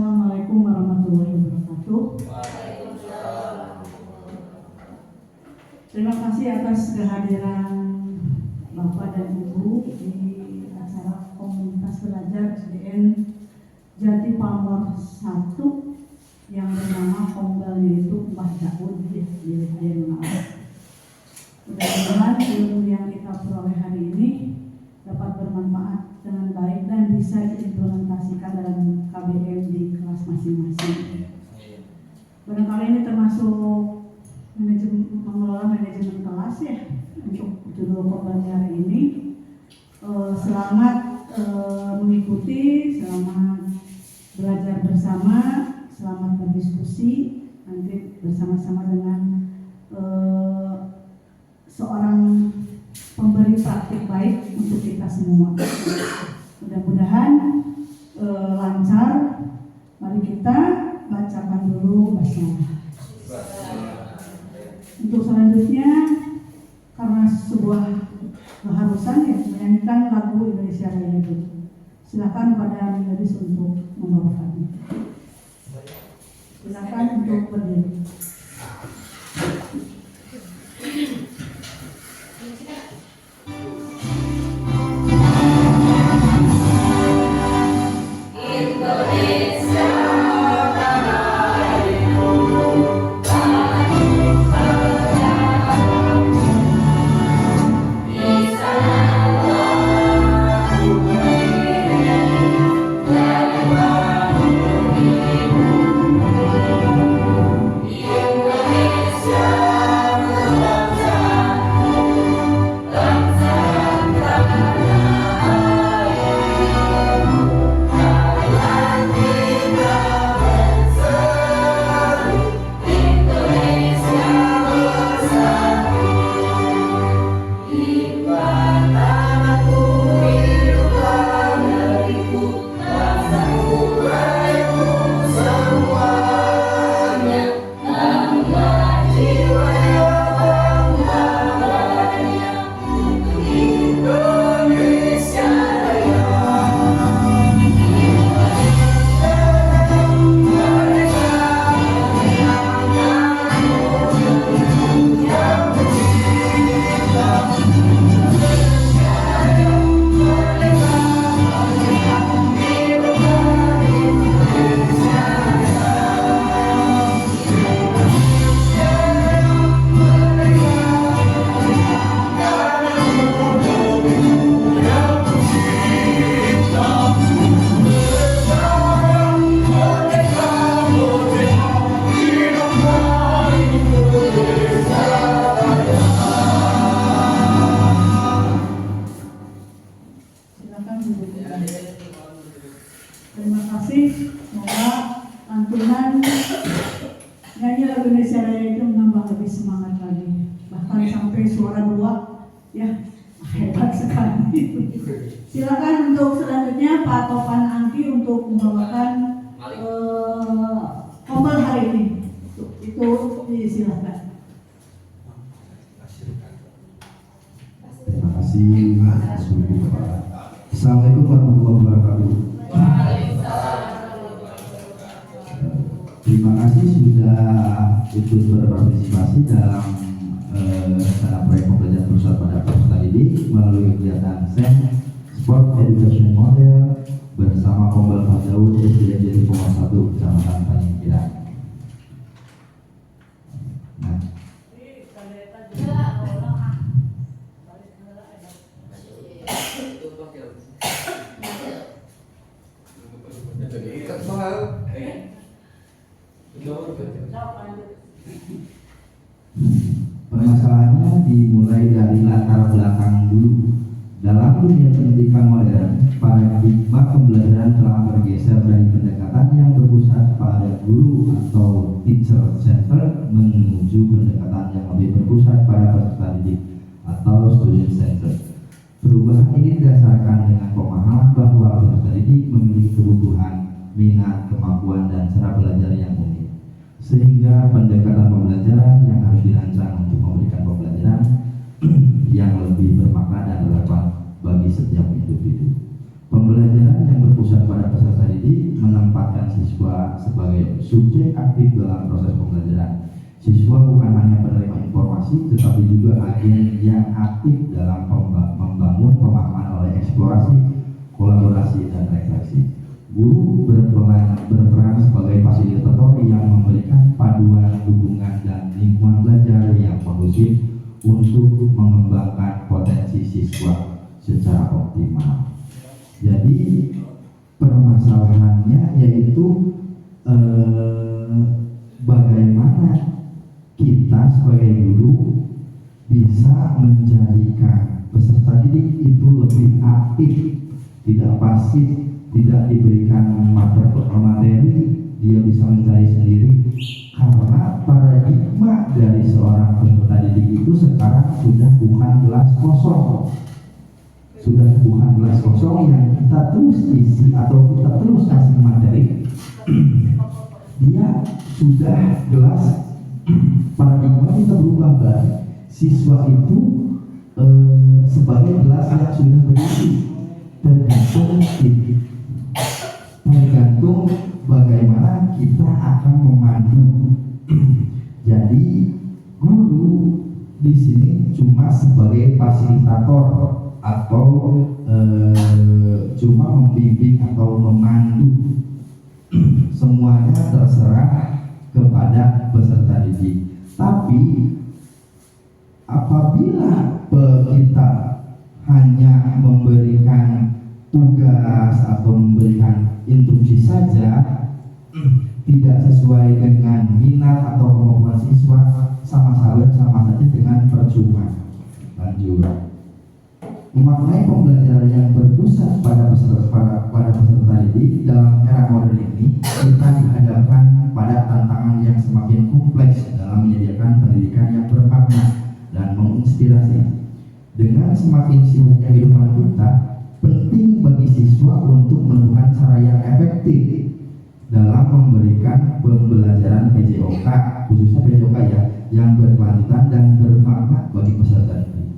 Assalamualaikum warahmatullahi wabarakatuh. Terima kasih atas kehadiran Bapak dan Ibu di acara komunitas belajar SDN Jati Pamor 1 yang bernama Kombel, yaitu Mbah Daud di Dirjen Maaf. Mudah-mudahan ilmu yang kita peroleh hari ini dapat bermanfaat dengan baik dan bisa diimplementasikan dalam KBM di kelas masing-masing. Barangkali ini termasuk mengelola manajemen kelas ya untuk judul pembelajaran ini. Selamat mengikuti, selamat belajar bersama, selamat berdiskusi nanti bersama-sama dengan seorang pemberi praktik baik untuk kita semua. Mudah-mudahan lancar. Mari kita bacakan dulu basmalah. Untuk selanjutnya, karena sebuah keharusan ya, menyanyikan lagu Indonesia Raya dulu. Silakan pada Miladis untuk membawakannya. Silakan untuk berdiri. Terima kasih. Semoga lantunan nyanyi lagu Indonesia Raya itu menambah lebih semangat lagi, bahkan sampai suara dua ya, hebat sekali. Silakan untuk selanjutnya Pak Topan Angki untuk membawakan kombel hari ini. Itu silakan. Terima kasih. Assalamualaikum warahmatullahi wabarakatuh. Terima kasih sudah ikut berpartisipasi dalam rencana proyek pembelajaran pusat pada peserta didik melalui kegiatan SEM Sport Education Model bersama Kombel Mbah Daud SDN Jati Pamor 1 Kecamatan Panyingkiran. Permasalahannya dimulai dari latar belakang dulu. Dalam dunia pendidikan modern, paradigma pembelajaran telah bergeser dari pendekatan yang berpusat pada guru atau teacher center menuju pendekatan yang lebih berpusat pada peserta didik atau student center. Perubahan ini didasarkan dengan pemahaman bahwa peserta didik memiliki kebutuhan, minat, kemampuan, dan cara belajar yang unik, sehingga pendekatan pembelajaran yang harus dirancang untuk memberikan pembelajaran yang lebih bermakna dan relevan bagi setiap individu. Pembelajaran yang berpusat pada peserta didik menempatkan siswa sebagai subjek aktif dalam proses pembelajaran. Siswa bukan hanya penerima informasi, tetapi juga agen yang aktif dalam membangun pemahaman oleh eksplorasi, kolaborasi, dan refleksi. Guru berperan sebagai fasilitator yang memberikan paduan, dukungan, dan lingkungan belajar yang kondusif untuk mengembangkan potensi siswa secara optimal. Jadi permasalahannya yaitu bagaimana kita sebagai guru bisa menjadikan peserta didik itu lebih aktif, tidak pasif, tidak diberikan materi, dia bisa mencari sendiri. Karena paradigma dari seorang peserta didik itu sekarang sudah bukan gelas kosong, yang kita terus isi atau kita terus kasih materi. Dia sudah gelas, paradigma kita berubah, berarti siswa itu sebagai gelas yang sudah berisi, tergantung bagaimana kita akan memandu. Jadi guru di sini cuma sebagai fasilitator atau cuma membimbing atau memandu. Semuanya terserah kepada peserta didik. Tapi apabila kita hanya memberikan tugas atau memberikan instruksi saja, tidak sesuai dengan minat atau kemampuan siswa, sama saja dengan percuma. Lanjut. Memaknai pembelajaran yang berpusat pada peserta didik dalam era modern ini, kita dihadapkan pada tantangan yang semakin kompleks dalam menyediakan pendidikan yang bermakna dan menginspirasi. Dengan semakin sibuknya kehidupan kita, penting bagi siswa untuk menemukan cara yang efektif dalam memberikan pembelajaran PJOK, khususnya PJOK ya, yang berkelanjutan dan bermakna bagi peserta didik.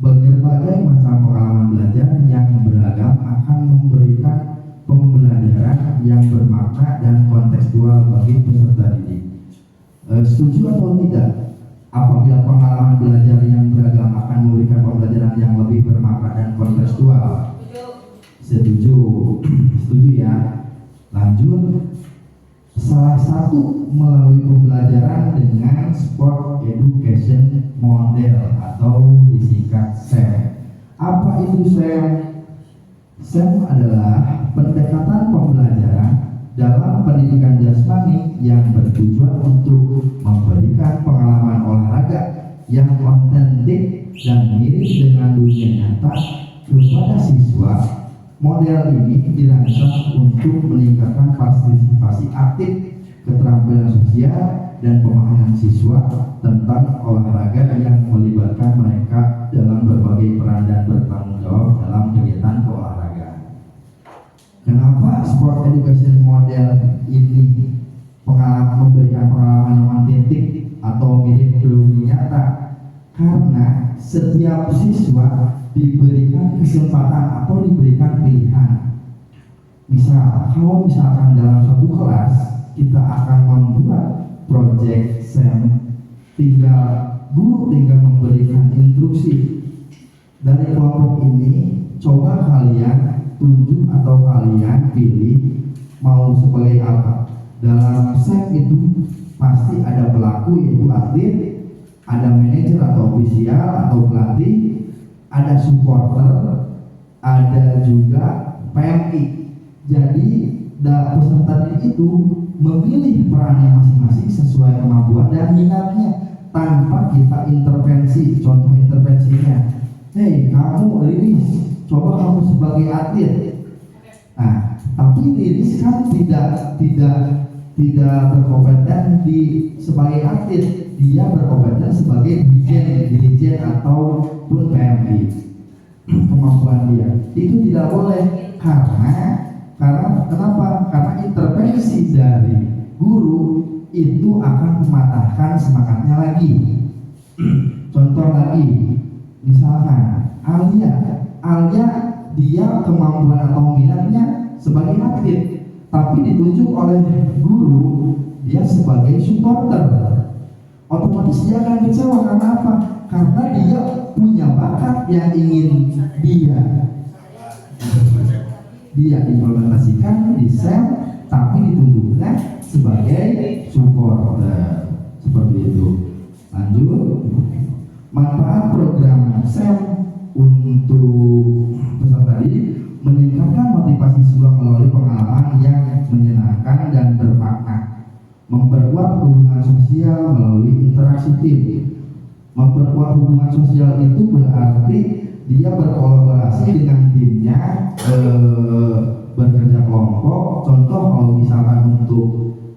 Berbagai macam pengalaman belajar yang beragam akan memberikan pembelajaran yang bermakna dan kontekstual bagi peserta didik. Setuju atau tidak? Apabila pengalaman belajar yang beragam akan memberikan pembelajaran yang lebih bermakna dan kontekstual? Setuju. Setuju ya. Lanjut. Salah satu melalui pembelajaran dengan Sport Education Model atau disingkat SEM. Apa itu SEM? SEM adalah pendekatan pembelajaran dalam pendidikan jasmani yang bertujuan untuk memberikan pengalaman olahraga yang otentik dan mirip dengan dunia nyata kepada siswa. Model ini dirancang untuk meningkatkan partisipasi aktif, keterampilan sosial, dan pemahaman siswa tentang olahraga yang melibatkan mereka dalam berbagai peran dan bertanggung jawab dalam kegiatan keolahragaan. Kenapa Sport Education Model ini memberikan pengalaman yang otentik atau mirip dunia nyata? Karena setiap siswa diberikan kesempatan atau diberikan pilihan. Kalau misalkan dalam satu kelas kita akan membuat proyek SEM, guru tinggal memberikan instruksi dari kelompok ini. Coba kalian tunjuk atau kalian pilih mau sebagai apa. Dalam SEM itu pasti ada pelaku, yaitu atlet, ada manajer atau ofisial atau pelatih, ada supporter, ada juga PMI. Jadi peserta didik itu memilih perannya masing-masing sesuai kemampuan dan minatnya tanpa kita intervensi. Contoh intervensinya, hei kamu Riris, coba kamu sebagai atlet. Nah, tapi Riris kan tidak berkompeten sebagai atlet, dia berkompeten sebagai dirijen ataupun PMI. Kemampuan dia itu tidak boleh, karena kenapa? Karena intervensi dari guru itu akan mematahkan semangatnya lagi. Contoh lagi, misalkan Alia dia kemampuan atau minatnya sebagai atlet, tapi ditunjuk oleh guru dia sebagai supporter, otomatis dia akan kecewa. Karena apa? Karena dia punya bakat yang ingin dia implementasikan di SEM, tapi ditunjuknya sebagai supporter, seperti itu. Lanjut, manfaat program SEM untuk peserta didik meningkatkan motivasi siswa melalui pengalaman yang menyenangkan dan bermakna, memperkuat hubungan sosial melalui interaksi tim. Memperkuat hubungan sosial itu berarti dia berkolaborasi dengan timnya, bekerja kelompok. Contoh kalau misalkan untuk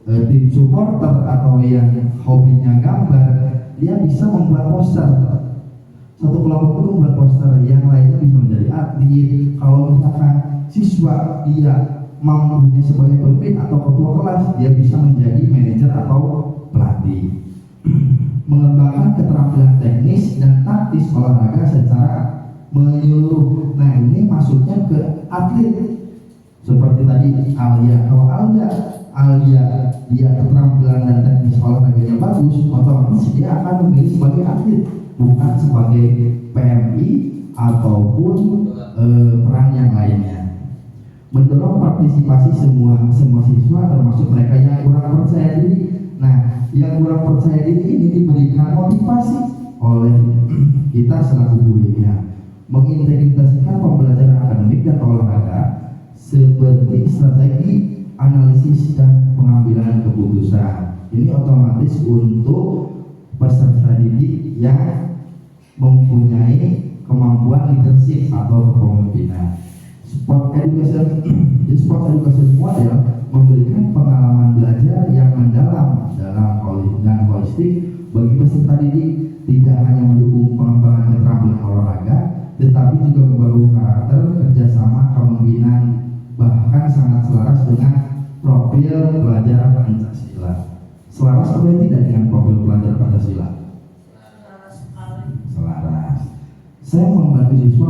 tim supporter atau yang hobinya gambar, dia bisa membuat poster. Satu kelompok itu membuat poster, yang lainnya bisa menjadi atlet. Kalau misalkan siswa dia mampunya sebagai pemimpin atau ketua kelas, dia bisa menjadi manajer atau pelatih. Mengembangkan keterampilan teknis dan taktis olahraga secara menyeluruh. Nah, ini masuknya ke atlet. Seperti tadi Alia, kalau Alia dia keterampilan dan teknis olahraganya bagus, otomatis dia akan memilih sebagai atlet, bukan sebagai PMI ataupun peran yang lainnya. Mendorong partisipasi semua siswa, termasuk mereka yang kurang percaya diri. Nah, yang kurang percaya diri ini diberikan motivasi oleh kita selaku gurunya, mengintegrasikan pembelajaran akademik dan olahraga seperti strategi, analisis, dan pengambilan keputusan. Ini otomatis untuk peserta didik yang mempunyai kemampuan leadership atau kepemimpinan. Sport education model memberikan pengalaman belajar yang mendalam dan holistik bagi peserta didik, tidak hanya mendukung pengembangan keterampilan olahraga, tetapi juga membangun karakter, kerjasama, kepemimpinan, bahkan sangat selaras dengan profil pelajar Pancasila. Selaras atau tidak dengan profil pelajar Pancasila? Selaras. Saya membantu siswa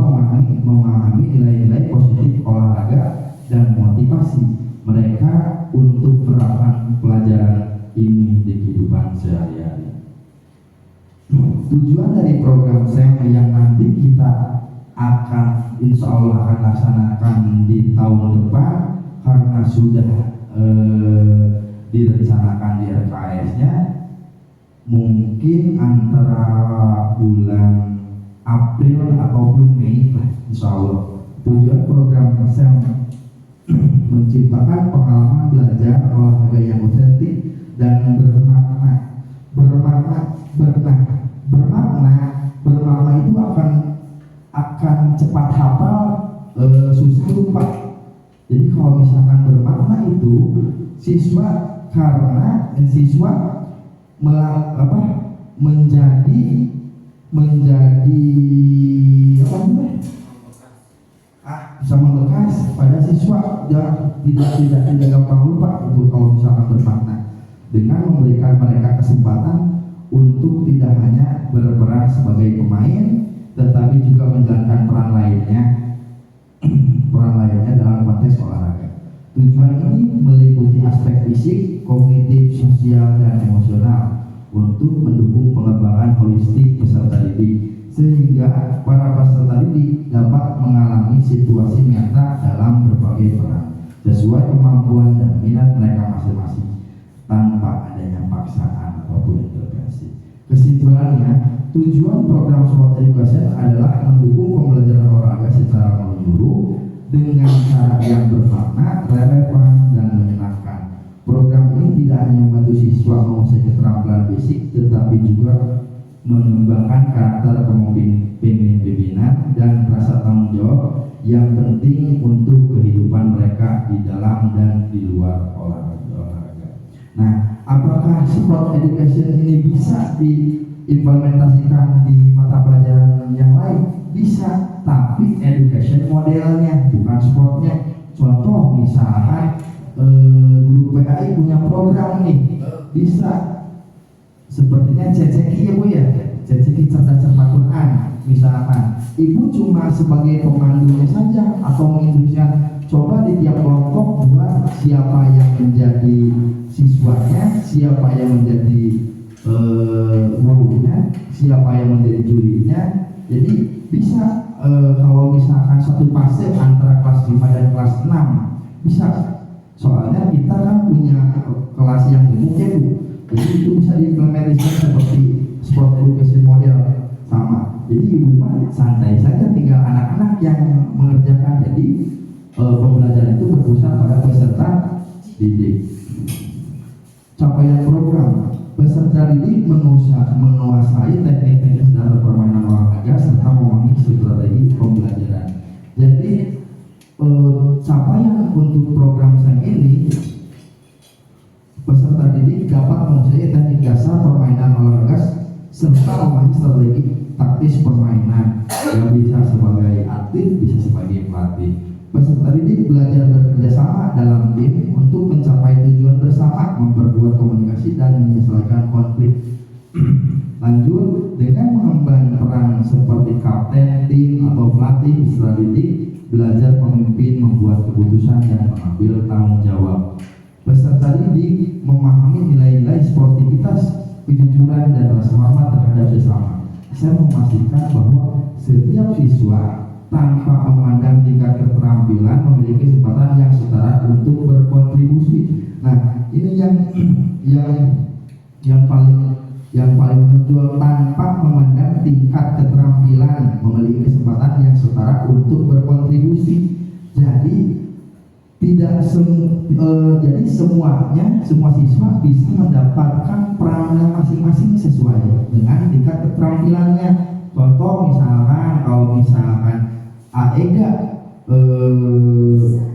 memahami nilai-nilai positif olahraga dan motivasi mereka untuk menerapkan pelajaran ini di kehidupan sehari-hari. Tujuan dari program SEM yang nanti kita akan insya Allah akan laksanakan di tahun depan, karena sudah direncanakan di RKS-nya, mungkin antara bulan April ataupun Mei insya Allah. Tujuan program SEM menciptakan pengalaman belajar olahraga yang otentik dan bermakna itu akan cepat hafal, susah lupa. Jadi kalau misalkan bermakna itu siswa bisa membekas pada siswa, tidak gampang lupa itu kalau misalkan bermakna, dengan memberikan mereka kesempatan untuk tidak hanya berperan sebagai pemain, tetapi juga menjalankan peran lainnya dalam konteks olahraga. Tujuan ini meliputi aspek fisik, kognitif, sosial, dan emosional untuk mendukung pengembangan holistik peserta didik, sehingga para peserta didik dapat mengalami situasi nyata dalam berbagai peran sesuai kemampuan dan minat mereka masing-masing tanpa adanya paksaan ataupun intervensi. Kesimpulannya, tujuan program Sport Education adalah mendukung pembelajaran olahraga secara menyeluruh dengan cara yang bermakna, relevan, dan menyenangkan. Program ini tidak hanya membantu siswa menguasai keterampilan fisik, tetapi juga mengembangkan karakter kepemimpinan dan rasa tanggung jawab yang penting untuk kehidupan mereka di dalam dan di luar olahraga. Nah, apakah sport education ini bisa diimplementasikan di mata pelajaran yang lain? Bisa, tapi education modelnya, bukan sportnya. Contoh misalkan guru PAI punya program nih, bisa sepertinya CCQ ya Bu ya, CCQ cerdas cermat Quran. Misalkan ibu cuma sebagai pemandunya saja atau menginstruksikan coba di tiap kelompok buat siapa yang menjadi siswanya, siapa yang menjadi gurunya, siapa yang menjadi jurinya. Jadi bisa kalau misalkan satu fase antara kelas 5 dan kelas 6 bisa, soalnya kita kan punya kelas yang gemuk ya Bu, jadi itu bisa diimplementasikan seperti sport education model sama. Jadi di rumah santai saja, tinggal anak-anak yang mengerjakan. Jadi pembelajaran itu berpusat pada peserta didik. Capaian program: peserta didik menguasai teknik-teknik dalam permainan olahraga serta memahami strategi pembelajaran. Jadi capaian untuk program saya ini, peserta didik dapat menguasai teknik dasar permainan olahraga serta memahami strategi taktis permainan, yang bisa sebagai atlet, bisa sebagai pelatih. Peserta didik belajar bekerja sama dalam tim untuk mencapai tujuan bersama, memperkuat komunikasi dan menyelesaikan konflik. Lanjut, dengan mengemban peran seperti kapten tim atau pelatih, peserta didik belajar memimpin, membuat keputusan dan mengambil tanggung jawab. Peserta didik memahami nilai-nilai sportivitas, kejujuran dan rasa hormat terhadap sesama. Saya memastikan bahwa setiap siswa tanpa memandang tingkat keterampilan memiliki kesempatan yang setara untuk berkontribusi. Nah, ini yang paling menonjol, tanpa memandang tingkat keterampilan memiliki kesempatan yang setara untuk berkontribusi. Jadi semua siswa bisa mendapatkan perannya masing-masing sesuai dengan tingkat keterampilannya. Contoh misalkan kalau Aega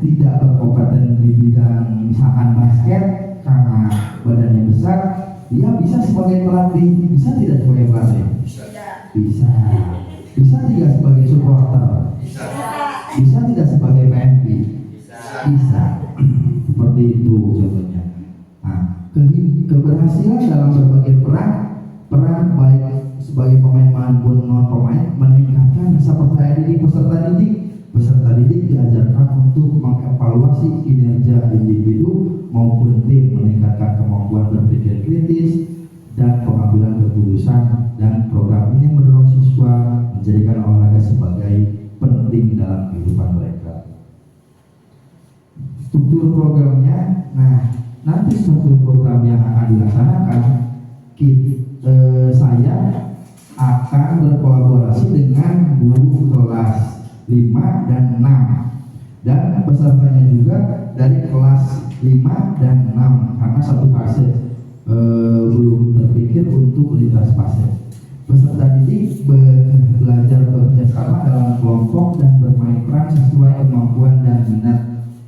tidak berkompeten di bidang misalkan basket karena badannya besar, dia bisa sebagai pelatih. Bisa tidak sebagai pelatih? Bisa. Bisa tidak sebagai supporter? Bisa tidak sebagai PMP? Bisa. Seperti itu contohnya. Nah, keberhasilan dalam berbagai peran baik sebagai pemain maupun non pemain meningkatkan rasa percaya diri peserta didik. Peserta didik diajarkan untuk mengevaluasi kinerja individu maupun tim, meningkatkan kemampuan berpikir kritis dan pengambilan keputusan. Dan program ini mendorong siswa menjadikan olahraga sebagai penting dalam kehidupan mereka. Struktur programnya, nanti struktur program yang akan dilaksanakan, saya akan berkolaborasi dengan guru kelas 5 dan 6, dan pesertanya juga dari kelas 5 dan 6 karena satu fase belum terpikir untuk lintas fase. Peserta didik belajar bekerja sama dalam kelompok dan bermain peran sesuai kemampuan dan minat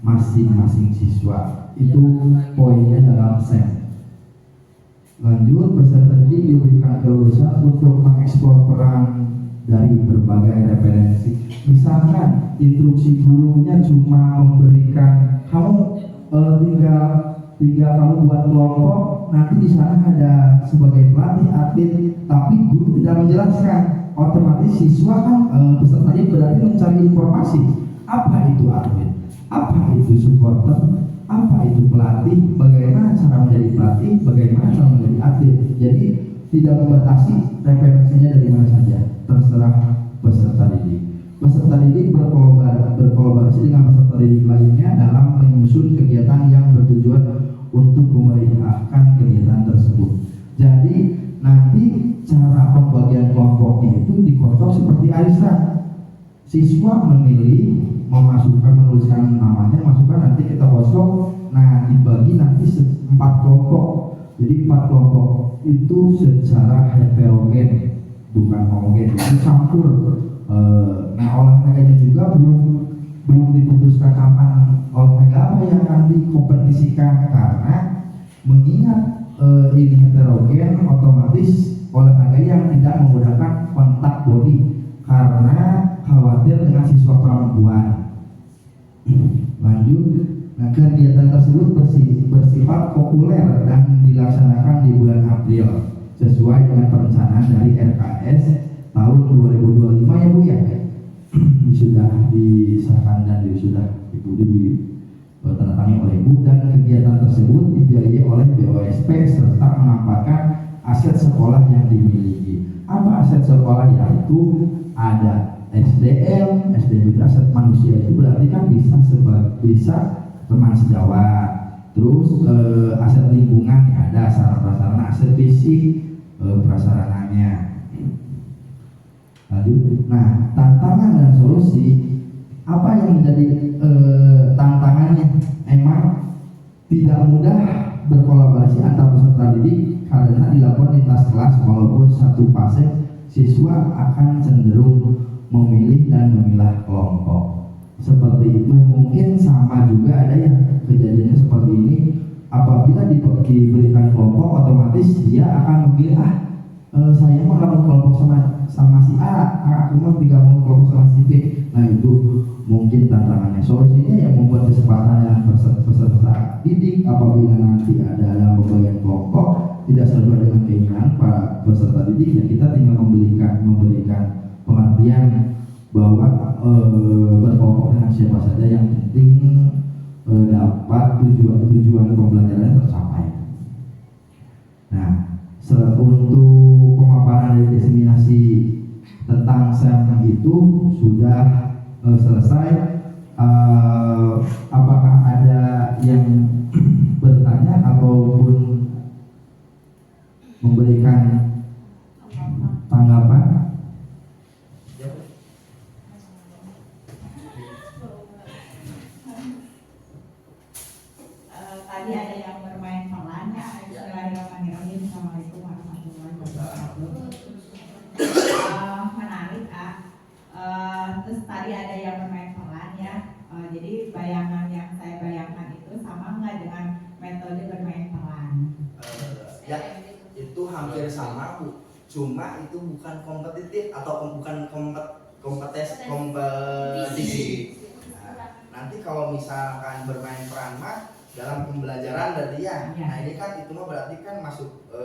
masing-masing siswa. Itu poinnya dalam SEM. Lanjut, peserta didik diberikan keleluasaan untuk mengeksplor peran dari berbagai referensi. Misalkan instruksi gurunya cuma memberikan kamu tinggal kamu buat kelompok, nanti di sana ada sebagai pelatih atlet, tapi guru tidak menjelaskan. Otomatis siswa kan peserta didik berarti mencari informasi. Apa itu atlet? Apa itu supporter? Apa itu pelatih? Bagaimana cara menjadi pelatih? Bagaimana cara menjadi atlet? Jadi tidak membatasi referensinya dari mana saja, terserah peserta didik. Peserta didik berkolaborasi dengan peserta didik lainnya dalam menyusun kegiatan yang bertujuan untuk memeriahkan kegiatan tersebut. Jadi nanti cara pembagian kelompoknya itu dikotok seperti arisan. Siswa memilih, menuliskan namanya, masukkan, nanti kita kosong. Nah, dibagi nanti 4 kelompok. Jadi 4 kelompok itu secara heterogen, bukan homogen, itu campur. Nah, olahraganya juga belum diputuskan kapan olahraga apa yang akan dikompetisikan, karena mengingat ini heterogen, otomatis olahraga yang tidak menggunakan kontak body karena khawatir dengan siswa perempuan. Lanjut, nah kegiatan tersebut bersifat populer dan dilaksanakan di bulan April sesuai dengan perencanaan dari RKS tahun 2025 ya Bu ya. Sudah disahkan dan sudah Ibu Dewi tanda tangan oleh Ibu, dan kegiatan tersebut dibiayai oleh BOSP serta menampakkan aset sekolah yang dimiliki. Apa aset sekolah? Yaitu ada SDM, SDM itu aset manusia, itu berarti kan bisa teman sejawat, terus aset lingkungan ada sarana prasarana, aset fisik prasarananya. Lanjut. Nah, tantangan dan solusi, apa yang menjadi tantangannya? Emang tidak mudah berkolaborasi antar peserta didik karena dilakukan lintas kelas, walaupun satu pasien siswa akan cenderung memilih dan memilah kelompok. Seperti itu. Mungkin sama juga ada yang kejadiannya seperti ini, apabila diberikan kelompok otomatis dia akan memilih saya mau gabung kelompok sama si A, aku mau digabung kelompok sama si B. Nah, itu mungkin tantangannya. Solusinya yang membuat kesepakatan peserta didik apabila nanti ada dalam pembagian kelompok tidak sesuai dengan keinginan para peserta didik, ya kita tinggal memberikan pengertian bahwa berkelompok dengan siapa saja, yang penting dapat tujuan pembelajarannya tercapai. Nah, untuk pemaparan dari diseminasi tentang SEM itu sudah selesai. Apakah ada yang bertanya ataupun memberikan tanggapan? Tadi ada yang bermain peran ya. Bismillahirrahmanirrahim. Assalamualaikum warahmatullahi wabarakatuh. Menarik terus tadi ada yang bermain peran ya. Jadi bayangan yang saya bayangkan itu sama nggak dengan metode bermain peran? Ya, itu hampir sama Bu. Cuma itu bukan kompetitif atau bukan kompetisi. Nah, nanti kalau misalkan bermain peran mah dalam pembelajaran berarti ya. Nah, ini kan itu mah berarti kan masuk ke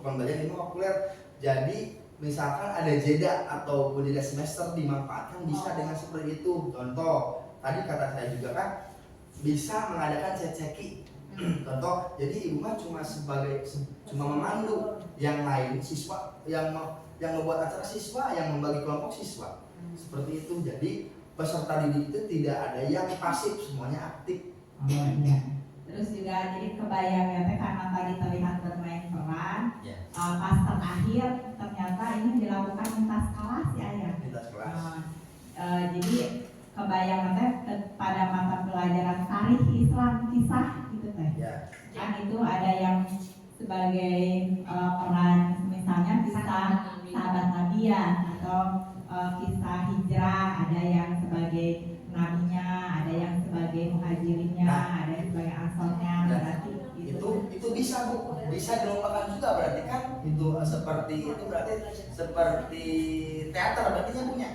pembelajaran ini populer. Jadi misalkan ada jeda ataupun jeda semester dimanfaatkan bisa dengan seperti itu. Contoh, tadi kata saya juga kan bisa mengadakan ceceki. Contoh, jadi ibu mah cuma memandu, yang lain siswa yang membuat acara siswa, yang membagi kelompok siswa. Seperti itu. Jadi peserta didik itu tidak ada yang pasif, semuanya aktif. Oh iya. Terus juga jadi kebayang ya karena tadi terlihat bermain peran, pas terakhir ternyata ini dilakukan lintas kelas ya. Lintas kelas. Jadi kebayang pada mata pelajaran tarikh Islam kisah gitu teh. Ya. Kan itu ada yang sebagai peran misalnya kisah sahabat Nabi ya, atau kisah hijrah, ada yang sebagai nabinya, ada yang sebagai muhajirinnya, ada yang sebagai ansarnya, berarti itu bisa Bu, bisa dilombakan juga berarti kan itu seperti itu berarti seperti teater berarti ya punya.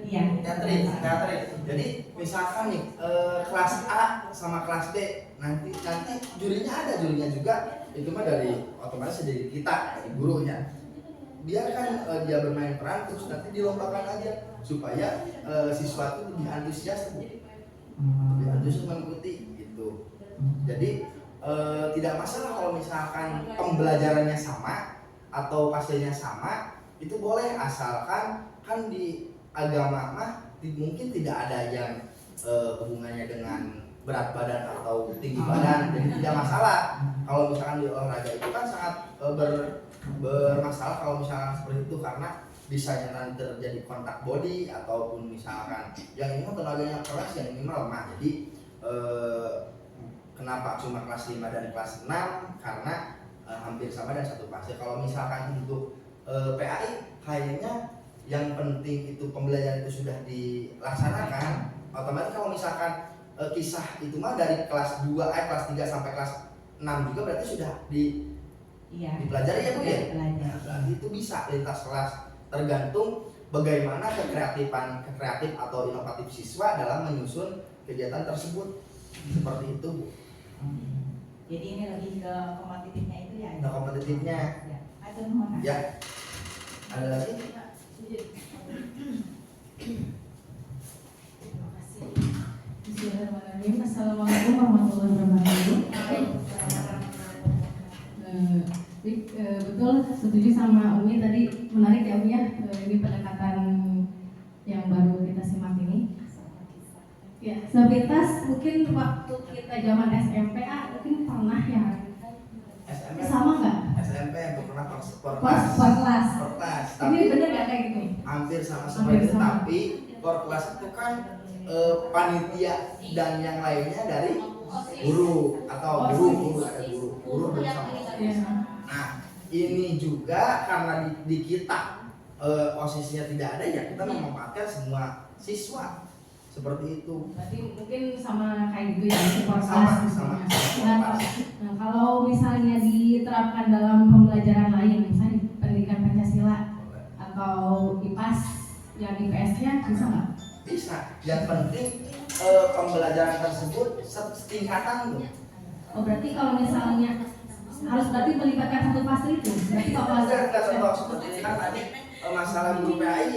Iya. Teater. Jadi misalkan nih kelas A sama kelas B nanti jurinya juga itu mah dari otomatis dari kita dari gurunya. Biarkan dia bermain peran terus nanti dilombakan aja supaya siswa itu lebih antusias mengikuti gitu. Jadi tidak masalah kalau misalkan pembelajarannya sama atau pastinya sama, itu boleh asalkan kan di agama mah mungkin tidak ada yang hubungannya dengan berat badan atau tinggi badan, jadi tidak masalah. Kalau misalkan di olahraga itu kan sangat bermasalah kalau misalkan seperti itu, karena bisa nanti terjadi kontak body ataupun misalkan yang ini mah tenaganya keras, yang ini mah lemah. Jadi kenapa cuma kelas 5 dan kelas 6? Karena hampir sama dan satu fase. Kalau misalkan untuk PAI kayaknya yang penting itu pembelajaran itu sudah dilaksanakan, otomatis kalau misalkan kisah itu mah dari kelas 2, kelas 3 sampai kelas 6 juga berarti sudah dipelajari ya Bu ya? Nah, berarti itu bisa lintas kelas, tergantung bagaimana kreatif atau inovatif siswa dalam menyusun kegiatan tersebut. Seperti itu Bu. Jadi ini lebih ke kompetitifnya itu ya? Nah, kompetitifnya. Ya. Ada lagi? Terima kasih. Bismillahirrahmanirrahim. Assalamualaikum warahmatullahi wabarakatuh. Betul, setuju sama Umi tadi, menarik ya Umi ya, ini pendekatan yang baru kita simak ini. Ya, sepintas mungkin waktu kita zaman SMP mungkin pernah ya. SMP Sama nggak? SMP yang pernah per kelas. Ini Tapi bener nggak kayak gitu? hampir sama Hampir seperti itu, sama. tapi per kelas itu kan panitia dan yang lainnya dari guru atau guru ada guru belum sama. Ya. Nah ini juga karena di kita OSIS-nya tidak ada, ya kita memanfaatkan semua siswa seperti itu. Berarti mungkin sama kayak gitu ya, support Sama, class sama. misalnya. Nah, kalau misalnya diterapkan dalam pembelajaran lain, misalnya di pendidikan Pancasila atau IPAS yang IPS-nya bisa nggak? Bisa. Yang penting pembelajaran tersebut setingkatan tuh. Oh berarti kalau misalnya harus berarti melibatkan satu fase itu. Berarti kalau Kita contoh seperti ini kan tadi masalah guru PAI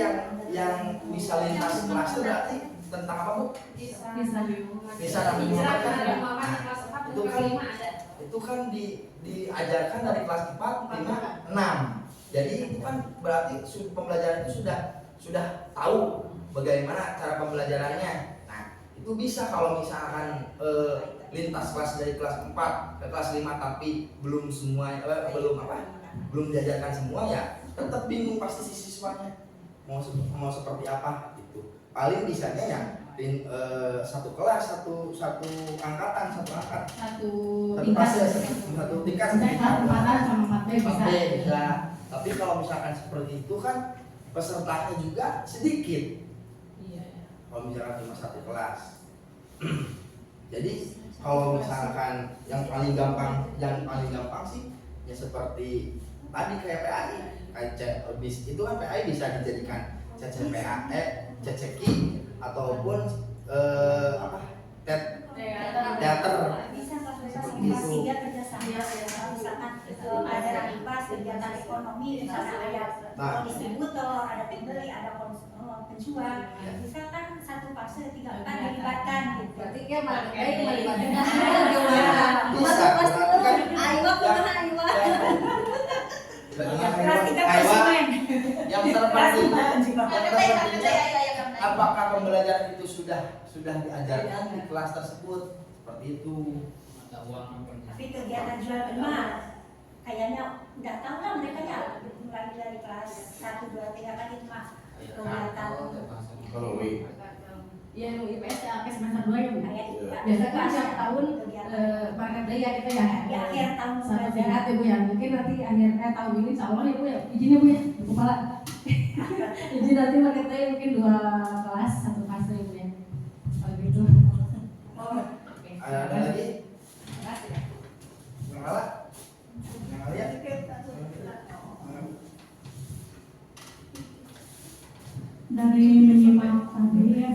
yang bisa lintas kelas itu berarti tentang apa Bu? bisa Bisa itu kan diajarkan dari kelas 4, 5, 6. Jadi itu kan berarti pembelajaran itu sudah tahu bagaimana cara pembelajarannya. Nah, itu bisa kalau misalkan lintas kelas dari kelas 4 ke kelas 5 tapi belum semua belum diajarkan semua, ya tetap bingung pasti si siswanya mau seperti apa gitu. Paling bisanya ya satu kelas, satu angkatan, satu fase, tingkat, satu tingkat, empatan sama 4B bisa. bisa. Tapi kalau misalkan seperti itu kan pesertanya juga sedikit. Iya. Kalau misalkan cuma satu kelas. Jadi kalau misalkan yang paling gampang sih ya seperti tadi kayak PAI, itu kan PAI bisa dijadikan CCKI ataupun teater. Bisa Seperti kelas itu. 3 kerjasama misalkan ada IPAS kegiatan ekonomi misalnya ada distributor, ada pembeli, ada penjual, misalkan satu fase 3 4 dilibatkan gitu. Berarti dia melibatkan Bisa. Kelas 3 konsumen. Yang terpenting apakah pembelajaran itu sudah diajarkan di kelas tersebut, seperti itu. Tapi kegiatan jual emas kayaknya udah tahu lah mereka ya, mulai dari kelas 1, 2, 3 kan itu mah kegiatan Kalau ya IPS sampai semester 2 ya Bu. kayak itu kan. Biasa kan tiap tahun kegiatan market day ya kita ya. di akhir tahun Satu pembelajaran. tingkat ya Bu ya. Mungkin nanti akhir tahun ini insya Allah ya Bu ya. Izin ya Bu ya. Bu Kepala. Izin nanti market day mungkin 2 kelas, 1 fase ya Bu ya. Kalau gitu. Oke. ada lagi? Yang kalah? Yang lihat? Dari menyimak tadi ya,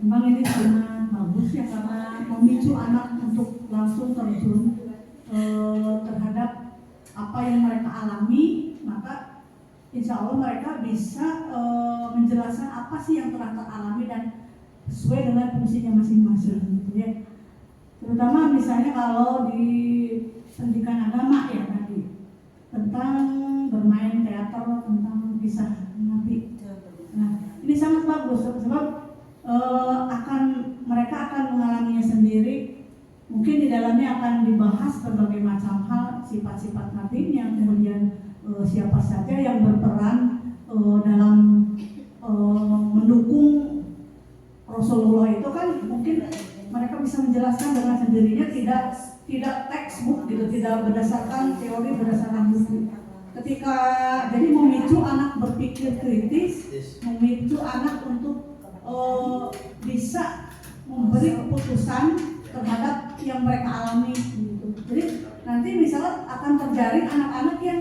memang ini sangat bagus ya karena memicu anak untuk langsung terjun terhadap apa yang mereka alami, maka insya Allah mereka bisa menjelaskan apa sih yang telah teralami dan sesuai dengan fungsinya masing-masing gitu ya. Terutama misalnya kalau di pendidikan agama ya tadi tentang bermain teater, tentang kisah Nabi. Nah, ini sangat bagus sebab mereka akan mengalaminya sendiri. Mungkin di dalamnya akan dibahas berbagai macam hal, sifat-sifat Nabi-nya, kemudian siapa saja yang berperan dalam mendukung Rasulullah itu kan mungkin mereka bisa menjelaskan dengan sendirinya, tidak textbook gitu, tidak berdasarkan teori, berdasarkan buku. Ketika jadi memicu anak berpikir kritis, memicu anak untuk bisa memberi keputusan terhadap yang mereka alami gitu. Jadi nanti misalnya akan terjaring anak-anak yang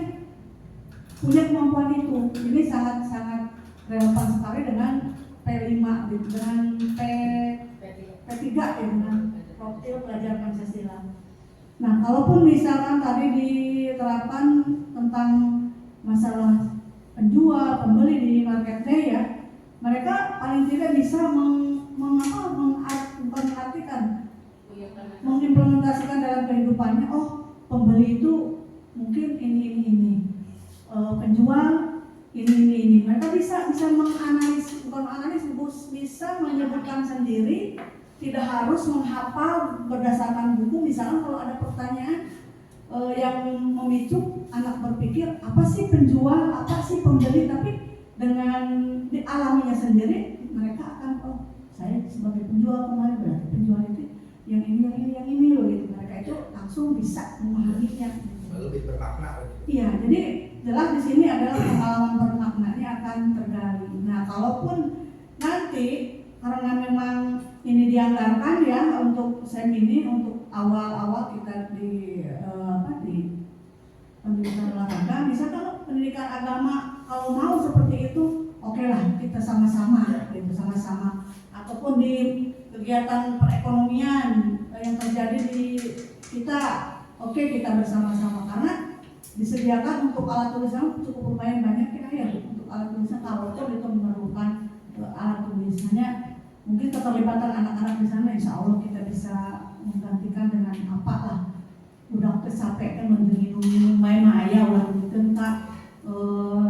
punya kemampuan itu. Ini sangat-sangat relevan sekali dengan P5 gitu, dengan P3 ya, dengan profil pelajar Pancasila. Nah, kalaupun misalkan tadi diterapkan tentang masalah penjual, pembeli di market day ya, mereka paling tidak bisa mengartikan, mengimplementasikan dalam kehidupannya. Oh, pembeli itu mungkin ini, penjual ini. Mereka bisa menganalisis, bukan analisis, bisa menyebutkan sendiri, tidak harus menghafal berdasarkan buku. Misalnya kalau ada pertanyaan yang memicu anak berpikir, apa sih penjual, apa sih pembeli, tapi dengan dialaminya sendiri, mereka akan, oh saya sebagai penjual kemarin, berarti penjual itu yang ini loh gitu. Mereka itu langsung bisa memahaminya. Lebih bermakna. Iya, jadi jelas di sini adalah pengalaman bermaknanya akan tergali. Nah, kalaupun nanti karena memang ini dianggarkan ya untuk SEM ini, untuk awal-awal kita di pendidikan olahraga, bisa kalau pendidikan agama kalau mau seperti itu, oke lah kita sama-sama gitu, sama-sama. Ataupun di kegiatan perekonomian yang terjadi di kita, oke kita bersama-sama, karena disediakan untuk alat tulisan cukup lumayan banyak ya untuk alat tulisan. Kalaupun itu memerlukan alat tulisannya, mungkin keterlibatan anak-anak di sana, insya Allah kita bisa menggantikan dengan apa lah. Udah capek kan minum main ayah ulah tentang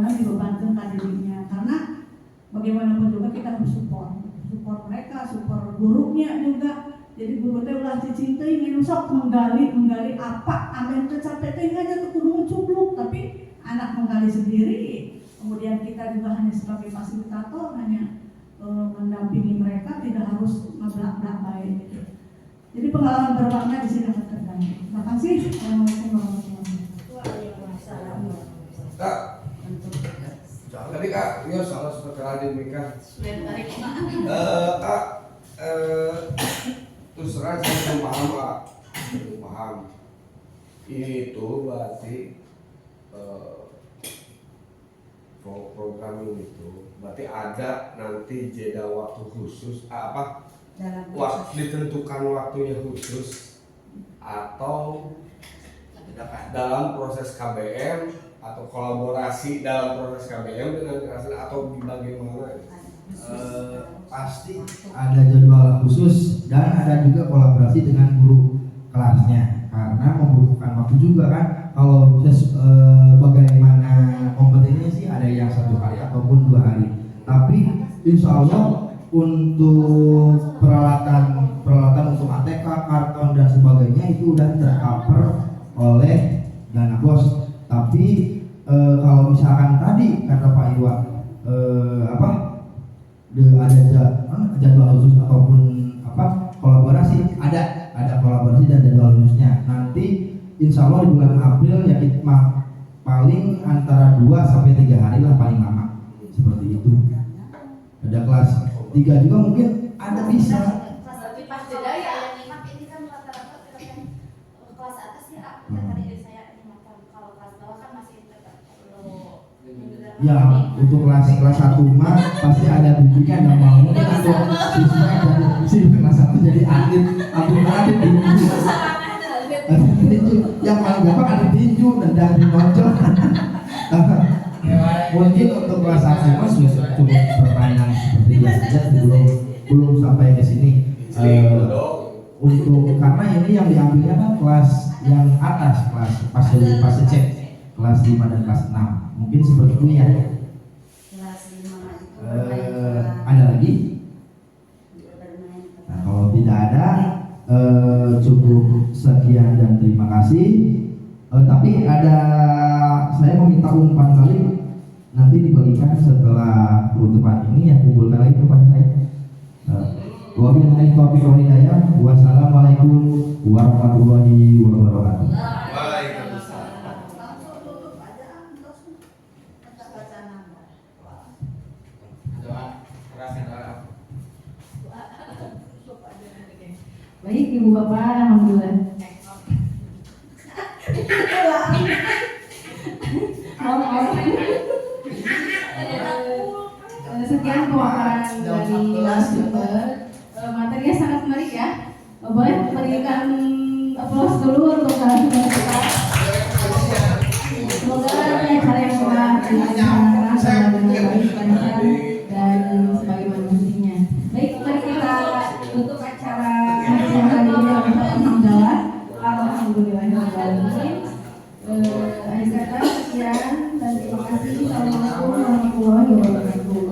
nanti bebankan dirinya, karena bagaimanapun juga kita harus support mereka, support gurunya juga. Jadi guru teh ulah dicintai ngan sok menggali apa amen teu capek teh aja tuh kudu cubluk, tapi anak menggali sendiri. Kemudian kita juga hanya sebagai fasilitator, hanya mendampingi mereka, tidak harus ngeblak-blak baik gitu. Jadi pengalaman bermakna di sini akan terganggu. Terima kasih. Assalamualaikum warahmatullahi wabarakatuh. Kak, tadi Kak, ya salah seperti Raden Mika. Kak, terus terang saya belum paham Kak, belum paham. Itu berarti program itu berarti ada nanti jeda waktu khusus ditentukan waktunya khusus atau dalam proses KBM atau kolaborasi dalam proses KBM dengan kekerasan atau bagaimana? Pasti ada jadwal khusus dan ada juga kolaborasi dengan guru kelasnya, karena membutuhkan waktu juga kan. Kalau bagaimana kompetisinya sih ada yang 1 hari ataupun 2 hari, tapi insya Allah untuk peralatan untuk ATK, karton dan sebagainya itu udah tercover oleh dana bos. Tapi kalau misalkan tadi kata Pak Iwa ada jadwal khusus ataupun kolaborasi, ada kolaborasi dan jadwal khususnya. Nanti insya Allah di bulan April ya kita paling antara 2 sampai 3 hari lah paling lama, seperti itu. Ada kelas 3 juga mungkin ada bisa. Tapi pas jeda ya, ini kan rata-rata kelas atas ya. Tadi saya ingatkan kalau kelas bawah kan masih perlu. Ya, untuk kelas 1 mah pasti ada bimbingan dan mau mungkin untuk siswa kelas 1 jadi atlet tinju. Yang paling gampang ada tinju dan menonjol. Mungkin untuk kelas 1 mah cukup pertanyaan seperti biasa, belum sampai ke sini. Untuk karena ini yang diambilnya kan kelas yang atas, kelas fase C, kelas 5 dan kelas 6. Mungkin seperti ini ya. Kelas 5 itu Ada lagi? Nah, kalau tidak ada, cukup sekian dan terima kasih. Tapi saya meminta umpan balik nanti dibagikan setelah penutupan ini, yang kumpulkan lagi kepada saya. Wabillahi taufiq wal hidayah. Wassalamualaikum warahmatullahi wabarakatuh. Baik Ibu Bapak, alhamdulillah. Sekian pemaparan dari narasumber. Materinya sangat menarik ya. Boleh berikan aplaus dulu untuk narasumber kita. Semoga acara yang telah dilaksanakan dengan baik, lancar dan sebagaimana mestinya. Baik, mari kita Alhamdulillahirobbilalamin. Akhir kata sekian dan terima kasih. Assalamualaikum warahmatullahi wabarakatuh.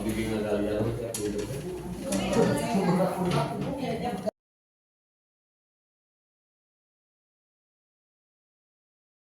Bikin